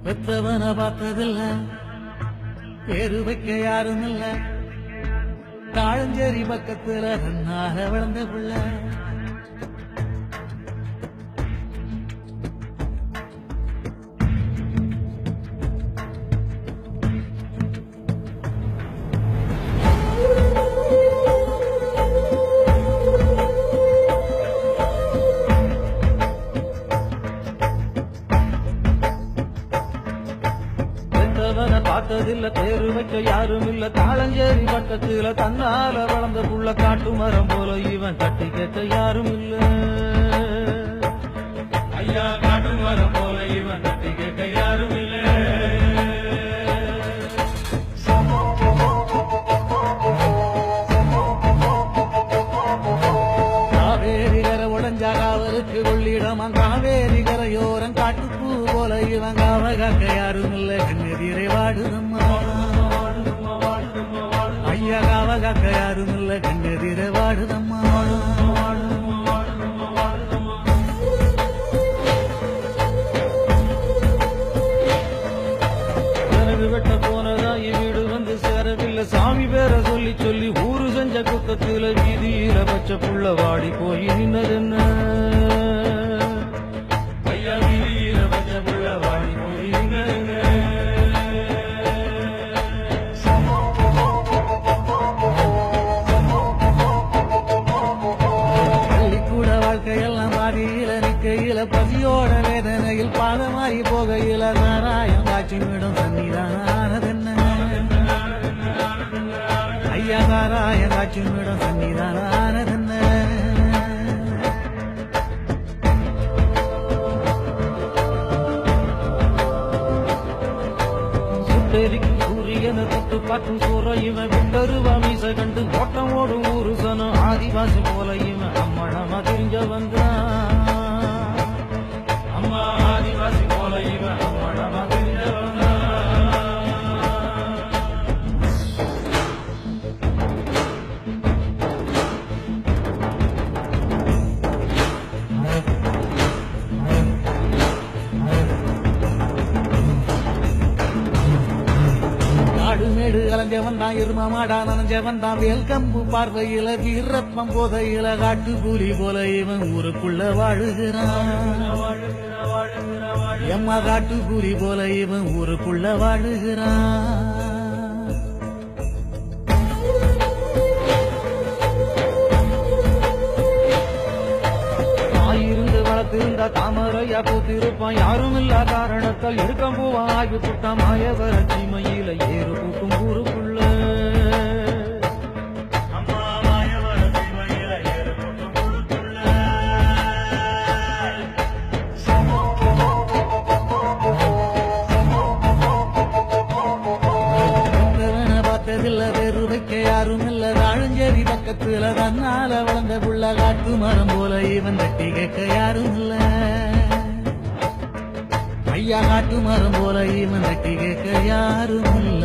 பெத்தவன பார்த்ததில்ல, பேரு வைக்க யாரும் இல்ல, தாழஞ்சேரி பக்கத்துல தன்னால வளர்ந்த பிள்ளை. பார்த்ததில்ல, பேரு வைக்க யாரும் இல்ல, தாளஞ்சேரி பக்கத்துல தன்னால வளர்ந்த புள்ள, காட்டு மரம் போல இவன் கட்டி கேட்க யாரும் இல்ல. ஐயா காட்டு மரம் போல இவன் கட்டி கேட்க யாரும் இல்ல. காவேரி கரை உடஞ்சா காவலுக்கு கொள்ளிடமா, காவேரி கரையோரம் காட்டுப்பூ போல இவன் காவ காக்க யாரும் இல்ல. கண்ணெதிரை வாடுதம்மா ஐயா, காவ காக்க யாரும் இல்ல, கண்ணெதிரை வாடுதம்மா. கனவு வெட்ட போனதா வீடு வந்து சேரவில்லை, சாமி பேரை சொல்லி சொல்லி ஊரு செஞ்ச குத்தத்துல வீதியில பச்சை புள்ள வாடி போய் நின்னதென்ன. ஐயா வீதியில பச்சை புள்ள வாடி போய் நின்னதென்ன. பள்ளிக்கூட வாழ்க்கையெல்லாம் பாதியில நிக்கையில, பசியோட வேதனையில் பாதமாயி போகையில, சாராயம் காட்சிமிடம் சன்னிதானதென்ன. ஐயா சாராயம் காட்சிமிடம் சன்னிதானதென்ன. சுட்டெரிக்கும் சூரியனை தொட்டு பார்க்கும் சூற இவன், விட்டருவா மீச கண்டு ஓட்டம் ஓடும் ஊரு சனம், ஆதிவாசி போல இவன் அம்மனமா தெரிஞ்ச வந்தான். அம்மா ஆதிவாசி போல இவன் அம்மனமா தெரிஞ்ச வந்தான். மேடு கலஞ்சவன் தான், இருமாடா நனைஞ்சவன் தான், வேல் கம்பு பார்வையில வீரப்பம் போதையில, காட்டு கூலி போல இவன் ஊருக்குள்ள வாழுகிறான். எம்மா காட்டு கூலி போல இவன் ஊருக்குள்ள வாழுகிறான். வளர்த்திருந்தா தாமரையா பூத்திருப்பான், யாரும் இல்லா காரணத்தால் இருக்கம் பூவா ஆகி புட்டான். மாயவர சீமையில ஏறு கூட்டும் ஊருக்குள்ள. பார்த்ததில்ல, பேரு வைக்க யாரும் இல்ல, தாழஞ்சேரி பக்கத்துல தன்னால வளர்ந்த புள்ள, காட்டு மரம் போல இவன் தட்டி கேட்க யாரும் இல்ல. ஐயா காட்டு மரம் போல இவன் தட்டி கேட்க யாரும் இல்ல.